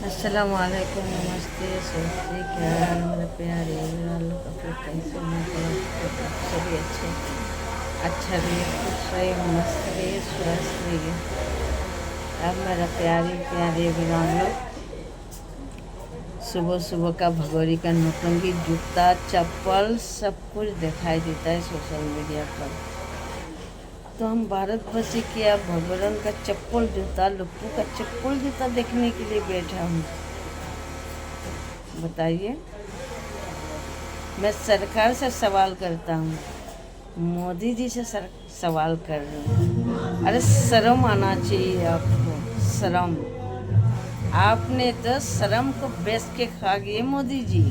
अस्सलाम वालेकुम, नमस्ते, सत श्री अकाल मेरे प्यारे लोग। आप लोग कैसे हैं? सभी अच्छे, अच्छा रहिए, खुश रहिए, मस्त रहिए, स्वस्थ रहिए। अब मेरा प्यारे प्यारे विराम लोग, सुबह सुबह का भगोरी का नौटंकी, जूता चप्पल सब कुछ दिखाई देता है सोशल मीडिया पर। तो हम भारतवासी के अब भगोरन का चप्पल जूता, लुप्पू का चप्पल जूता देखने के लिए बैठा हूँ। बताइए, मैं सरकार से सवाल करता हूँ, मोदी जी से सवाल कर रही हूँ। अरे शर्म आना चाहिए आपको, शर्म। आपने तो शर्म को बेच के खा गए मोदी जी।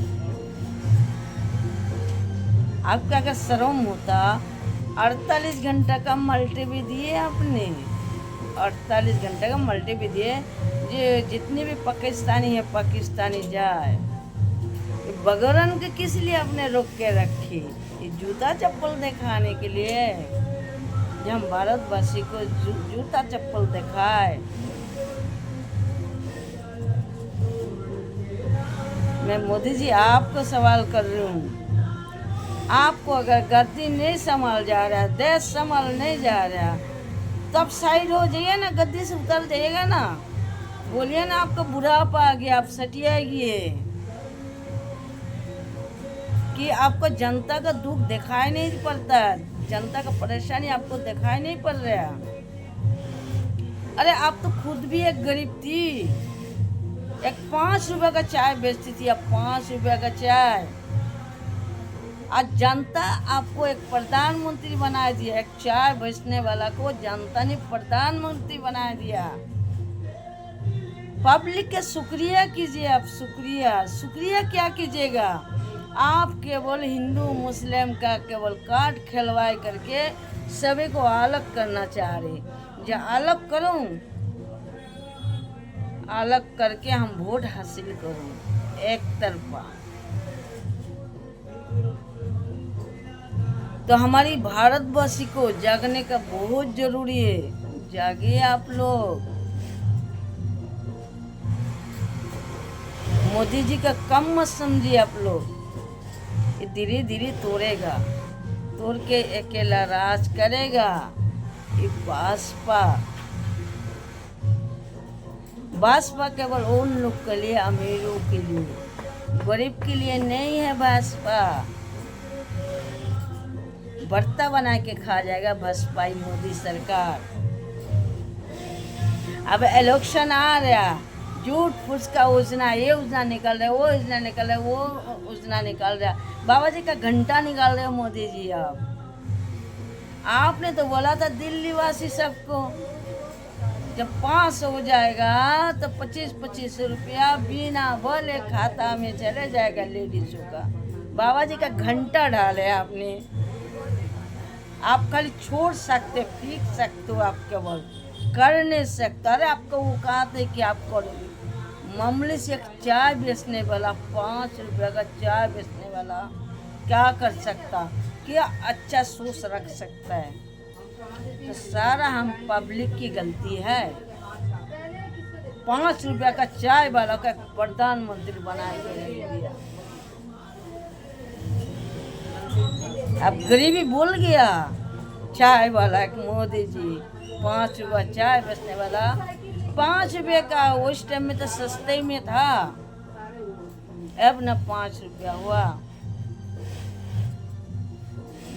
आपका अगर शर्म होता, 48 घंटा का मल्टी भी दिए आपने, 48 घंटे का मल्टी भी दिए। ये जितने भी पाकिस्तानी है, पाकिस्तानी जाए। बगरन के किस लिए आपने रोक के रखी? ये जूता चप्पल दिखाने के लिए, जब हम भारतवासी को जूता चप्पल दिखाए। मैं मोदी जी आपको सवाल कर रही हूँ, आपको अगर गद्दी नहीं संभाल जा रहा, देश संभाल नहीं जा रहा, तब साइड हो जाइए ना, गद्दी से उतर जाइएगा ना। बोलिए ना, आपको बुढ़ापा आ गया, आप सटियाइए कि आपको जनता का दुख दिखाई नहीं पड़ता, जनता का परेशानी आपको दिखाई नहीं पड़ रहा। अरे आप तो खुद भी एक गरीब थी, एक 5 रुपए का चाय बेचती थी, अब 5 रुपए का चाय। आज जनता आपको एक प्रधानमंत्री बना दिया, एक चाय बेचने वाला को जनता ने प्रधानमंत्री बना दिया। पब्लिक के शुक्रिया कीजिए आप, शुक्रिया। शुक्रिया क्या कीजिएगा? आप केवल हिंदू मुस्लिम का केवल कार्ड खेलवाए करके सभी को अलग करना चाह रहे। जो अलग करूं, अलग करके हम वोट हासिल करूं एक तरफा। तो हमारी भारतवासी को जागने का बहुत जरूरी है। जागिए आप लोग। मोदी जी का कम मत समझिए आप लोग। ये धीरे धीरे तोड़ेगा, तोड़ के अकेला राज करेगा। ये भाजपा केवल उन लोग के लिए, अमीरों के लिए, गरीब के लिए नहीं है। भाजपा भर्ता बना के खा जाएगा भाजपाई मोदी सरकार। अब इलेक्शन आ रहा, झूठ फूस का योजना, ये योजना निकल रहा है, वो योजना निकल रहा है, वो योजना निकल रहा है। बाबा जी का घंटा निकाल रहे हो मोदी जी। अब आपने तो बोला था दिल्ली वासी सबको, जब 500 हो जाएगा तो 25-25 रुपया बिना भले खाता में चले जाएगा लेडीजों का। बाबा जी का घंटा डाले आपने। आप खाली छोड़ सकते, पीट सकते हो, आप केवल कर नहीं सकते। अरे आपको औकात है कि आप करोगे? मामूली से एक चाय बेचने वाला, 5 रुपये का चाय बेचने वाला क्या कर सकता, क्या अच्छा सोच रख सकता है? तो सारा हम पब्लिक की गलती है। 5 रुपये का चाय वाला का प्रधानमंत्री बनाया। अब गरीबी भूल गया। चाय वाला एक मोदी जी, 5 रुपये चाय बेचने वाला, 5 रुपये का उस टाइम में तो सस्ते में था। अब न 5 रुपया हुआ,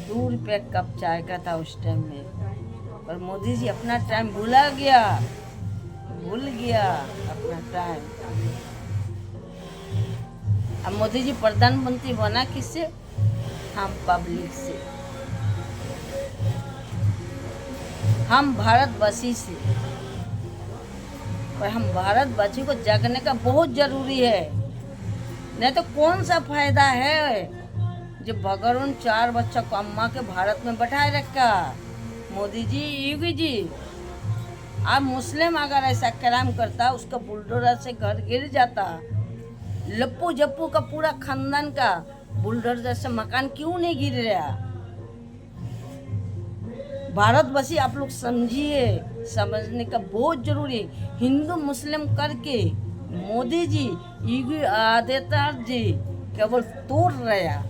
2 रुपये कप चाय का था उस टाइम में। पर मोदी जी अपना टाइम भूला गया, भूल गया अपना टाइम। अब मोदी जी प्रधानमंत्री बना किससे? हम पब्लिक से, हम भारतवासी से। पर हम भारतवासी को जागने का बहुत जरूरी है, नहीं तो कौन सा फायदा है जो भगवान 4 बच्चा को अम्मा के भारत में बैठाए रखा मोदी जी, योगी जी। अब मुस्लिम अगर ऐसा काम करता, उसका बुलडोजर से घर गिर जाता। लप्पू जप्पू का पूरा खानदान का बुलडोजर से मकान क्यों नहीं गिर रहा? भारतवासी आप लोग समझिए, समझने का बहुत जरूरी है। हिंदू मुस्लिम करके मोदी जी, योगी आदित्यनाथ जी केवल तोड़ रहे हैं,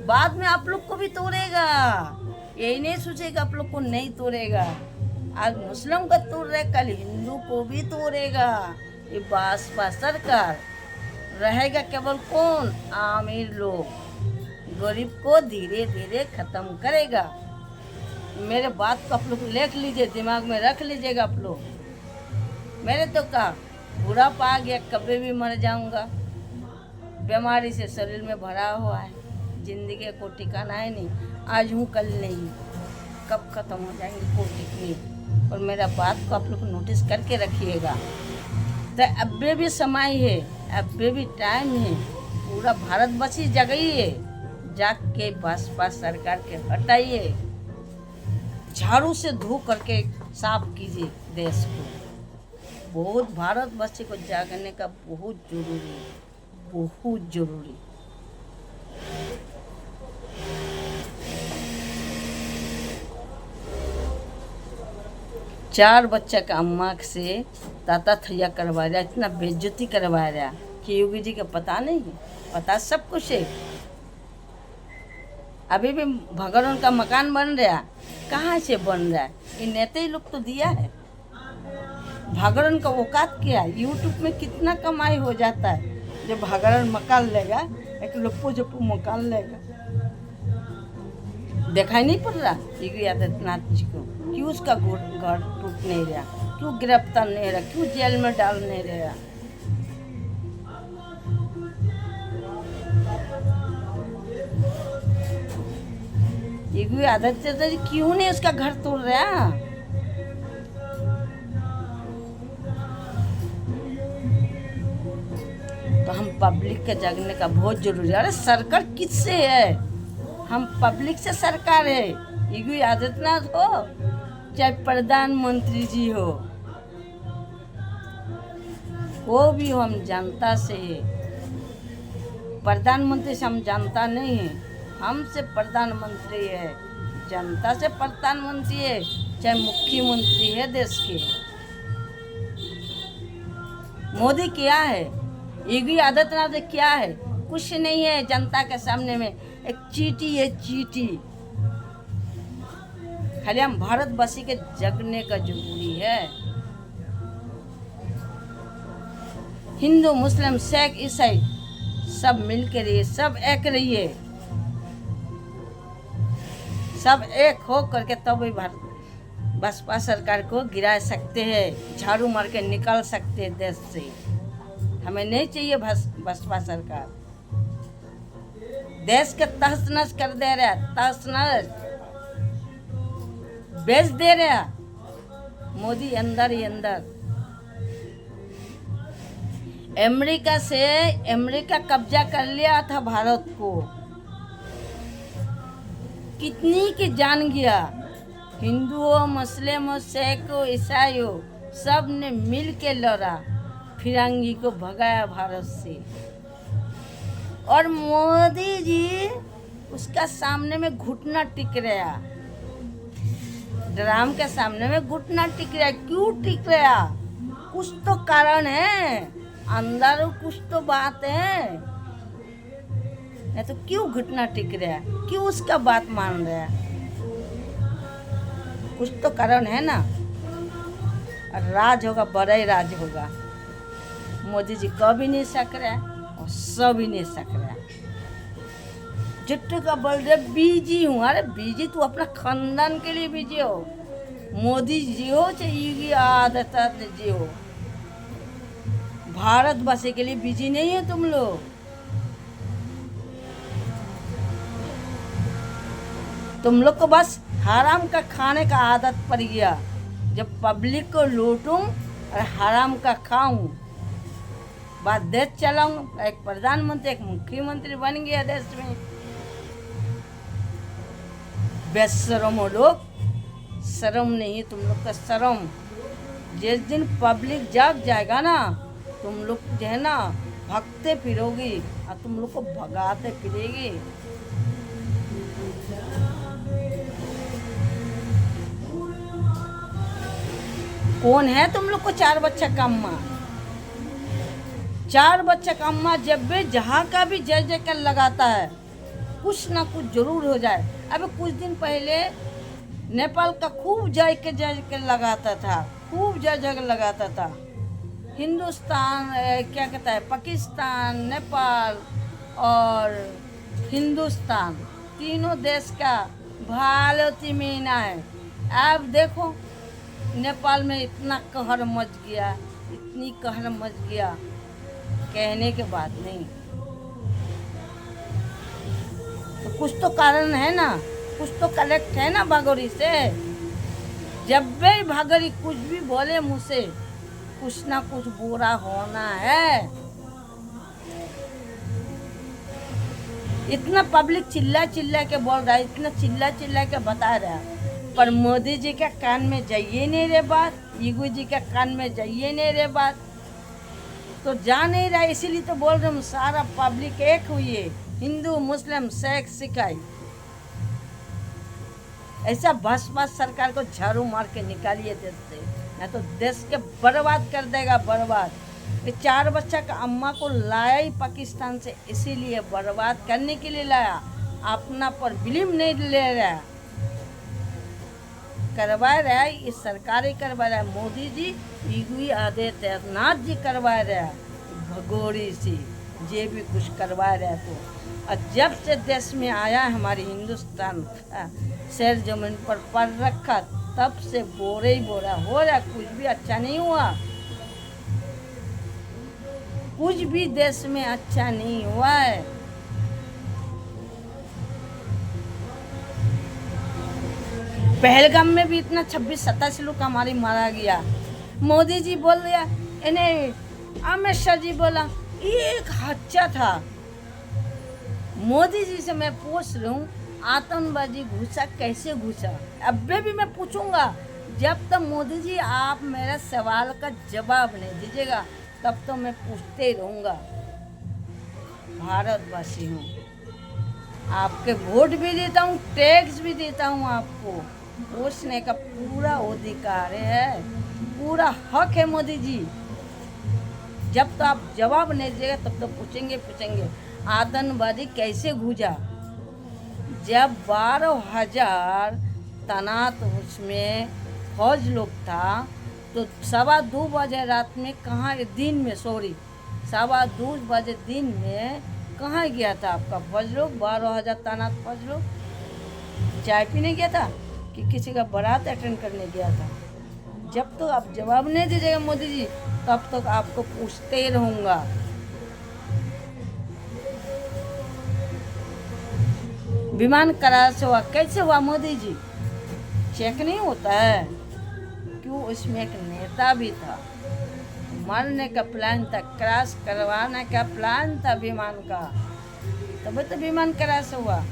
बाद में आप लोग को भी तोड़ेगा। यही नहीं सोचेगा आप लोग को नहीं तोड़ेगा। आज मुस्लिम का तोड़ रहे, कल हिंदू को भी तोड़ेगा। ये भाजपा सरकार रहेगा केवल कौन? आमिर लोग। गरीब को धीरे धीरे खत्म करेगा। मेरे बात को आप लोग लिख लीजिए, दिमाग में रख लीजिएगा आप लोग। मैंने तो कहा बुढ़ापा आ गया, कभी भी मर जाऊंगा। बीमारी से शरीर में भरा हुआ है, जिंदगी को ठिकाना है नहीं। आज हूँ कल नहीं, कब खत्म हो जाएंगे कोई ठीक नहीं। और मेरा बात को आप लोग नोटिस करके रखिएगा। तो अभी भी समय है, अभी भी टाइम है। पूरा भारतवासी जगाइए, जाग के भाजपा सरकार के हटाइए, झाड़ू से धो करके साफ कीजिए देश को। बहुत भारतवासी को जागने का बहुत जरूरी है, बहुत जरूरी। चार बच्चा का अम्मा से ताता थैया करवा रहा, इतना बेइज्जती करवा रहा कि योगी जी का पता नहीं है। पता सब कुछ है। अभी भी भगवान का मकान बन रहा, कहाँ से बन रहा है? ये नेता ही लोग तो दिया है। भगवान का औकात क्या है? यूट्यूब में कितना कमाई हो जाता है जब भगवान मकान लेगा, एक लप्पो जप्पो मकान लेगा। दिखाई नहीं पड़ रहा योगी आदित्यनाथ जी को? क्यों उसका घर टूट नहीं रहा? क्यों गिरफ्तार नहीं रहा? क्यों जेल में डाल नहीं रहा? योगी आदित्यनाथ जी क्यों नहीं उसका घर तोड़ रहा? तो हम पब्लिक के जागने का बहुत जरूरी है। अरे सरकार किससे है? हम पब्लिक से सरकार है। योगी आदित्यनाथ हो चाहे प्रधानमंत्री जी हो, वो भी हो, हम जनता से है। प्रधानमंत्री से हम जनता नहीं है, हमसे प्रधानमंत्री है, जनता से प्रधानमंत्री है, चाहे मुख्यमंत्री है देश के। मोदी क्या है? योगी आदित्यनाथ क्या है? कुछ नहीं है। जनता के सामने में एक चीटी है, चीटी। खाली हम भारतवासी के जगने का जरूरी है। हिंदू मुस्लिम सिख ईसाई सब मिल के रहिए, सब एक रहिए, सब एक हो करके तब ही भाजपा सरकार को गिरा सकते हैं, झाड़ू मार के निकाल सकते हैं देश से। हमें नहीं चाहिए भाजपा सरकार। देश के तहस नहस कर दे रहा, तहस नहस बेच दे रहा मोदी अंदर ही अंदर। अमेरिका कब्जा कर लिया था भारत को। कितनी की जान गया। हिंदू हो, मुस्लिम हो, सिख हो, ईसाई हो, सब ने मिल के लड़ा, फिरंगी को भगाया भारत से। और मोदी जी उसका सामने में घुटना टिक रहा, ड्राम के सामने में घुटना टिक रहा। क्यों टिक रहा? कुछ तो कारण है, अंदर कुछ तो बात है। नहीं तो क्यों घुटना टिक रहा? क्यों उसका बात मान रहा? कुछ तो कारण है ना। राज होगा, बड़ा ही राज होगा। मोदी जी कभी नहीं सक रहा और सब ही नहीं सक रहा। जुट्टू का बोल रहे बीजी हूँ। अरे बीजी तू अपना खानदान के लिए बीजी हो। मोदी जी हो चाहे योगी आदित्यनाथ जी हो, भारतवासी के लिए बीजी नहीं है तुम लोग। तुम लोग को बस हराम का खाने का आदत पड़ गया। जब पब्लिक को लूटूं और हराम का खाऊं, बाद देश चलाऊं, एक प्रधानमंत्री एक मुख्यमंत्री बन गया देश में। बेशरम हो लोग, शर्म नहीं तुम लोग का शर्म। जिस दिन पब्लिक जाग जाएगा ना, तुम लोग जो है ना भगते फिरोगी और तुम लोग को भगाते फिरेगी। कौन है तुम लोग को चार बच्चा का अम्मा? 4 बच्चे का अम्मा जब भी जहाँ का भी जय जयकार लगाता है कुछ ना कुछ जरूर हो जाए। अभी कुछ दिन पहले नेपाल का खूब जय के लगाता था, खूब जय लगाता था। हिंदुस्तान क्या कहता है, पाकिस्तान, नेपाल और हिंदुस्तान तीनों देश का भारती मीना है। अब देखो नेपाल में इतना कहर मच गया, इतनी कहर मच गया, कहने के बात नहीं। तो कुछ तो कारण है ना, कुछ तो कलेक्ट है ना भागोरी से। जब भी भागोरी कुछ भी बोले मुँह से कुछ ना कुछ बुरा होना है। इतना पब्लिक चिल्ला चिल्ला के बोल रहा है, इतना चिल्ला चिल्ला के बता रहा है, पर मोदी जी के कान में जाइए नहीं रे बात, ईगू जी के कान में जाइए नहीं रे बात, तो जा नहीं रहा। इसीलिए तो बोल रहे हम, सारा पब्लिक एक हुई है, हिंदू मुस्लिम सिख ईसाई। ऐसा बस सरकार को झाड़ू मार के निकालिए देश से, नहीं तो देश के बर्बाद कर देगा, बर्बाद। ये 4 बच्चा का अम्मा को लाया ही पाकिस्तान से, इसीलिए बर्बाद करने के लिए लाया, अपना पर बिलीव नहीं ले रहा, करवा रहा है। ये सरकार ही करवा रहा है, मोदी जी, योगी आदित्यनाथ जी करवा रहा है, भगोरी से ये भी कुछ करवा रहा है। तो और जब से देश में आया हमारे हिंदुस्तान का शेर जमीन पर पड़ रखा, तब से बोरे ही बोरा हो रहा, कुछ भी अच्छा नहीं हुआ, कुछ भी देश में अच्छा नहीं हुआ है। पहलगाम में भी इतना 26-27 लोग हमारी मारा गया। मोदी जी बोल दिया, इन्हें अमित शाह जी बोला एक हत्या था। मोदी जी से मैं पूछ रही हूँ, आतंकवादी घुसा कैसे घुसा? अभी भी मैं पूछूंगा, जब तक मोदी जी आप मेरे सवाल का जवाब नहीं दीजिएगा तब तो मैं पूछते ही रहूँगा। भारतवासी हूँ, आपके वोट भी देता हूँ, टैक्स भी देता हूँ, आपको पूछने का पूरा अधिकार है, पूरा हक है मोदी जी। जब तो आप जवाब नहीं दीजिएगा तब तो पूछेंगे आतंकवादी कैसे घुसा? जब 12,000 तैनात उसमें फौज लोग था, तो 2:15 बजे रात में कहाँ, दिन में 2:15 बजे दिन में कहाँ गया था आपका फौज लोग? 12,000 तैनात फौज लोग चाय पीने गया था कि किसी का बारात अटेंड करने गया था? जब तक आप जवाब नहीं दीजिएगा मोदी जी, तब तक आपको पूछते ही रहूँगा। विमान करार से हुआ, कैसे हुआ मोदी जी? चेक नहीं होता है क्यों? उसमें एक नेता भी था, मरने का प्लान था, क्रैश करवाने का प्लान था विमान का, तभी तो विमान क्रैश हुआ।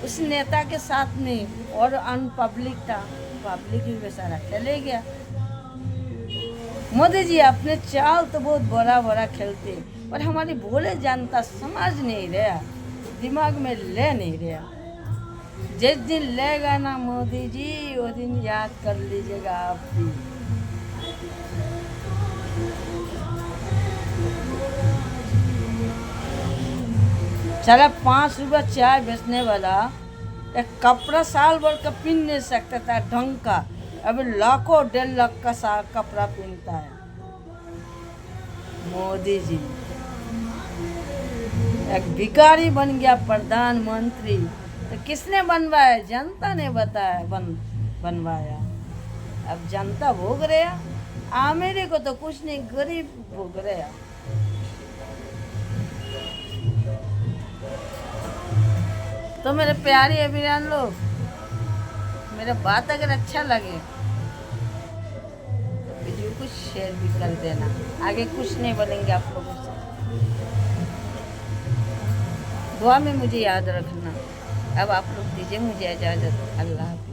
उस नेता के साथ में और अन पब्लिक था, पब्लिक भी बेचारा चले गया। मोदी जी अपने चाल तो बहुत बड़ा खेलते, पर हमारी भोले जनता समझ नहीं रहा, दिमाग में ले नहीं रहा। जिस दिन लेगा ना मोदी जी, वो दिन याद कर लीजिएगा आप भी। चला 5 रुपया चाय बेचने वाला एक कपड़ा साल भर का पहन नहीं सकता था ढंग का, अभी लाखों 1.5 लाख का कपड़ा पहनता है मोदी जी। एक भिखारी बन गया प्रधानमंत्री, तो किसने बनवाया? जनता ने बताया, बनवाया। अब जनता भोग रहा, आमिर को तो कुछ नहीं, गरीब भोग रहा। तो मेरे प्यारे अभियान लोग, मेरा बात अगर अच्छा लगे तो वीडियो को शेयर भी कर देना। आगे कुछ नहीं बोलेंगे आप लोगों से, दुआ में मुझे याद रखना। अब आप लोग दीजिए मुझे इजाज़त। अल्लाह हाफ़िज़।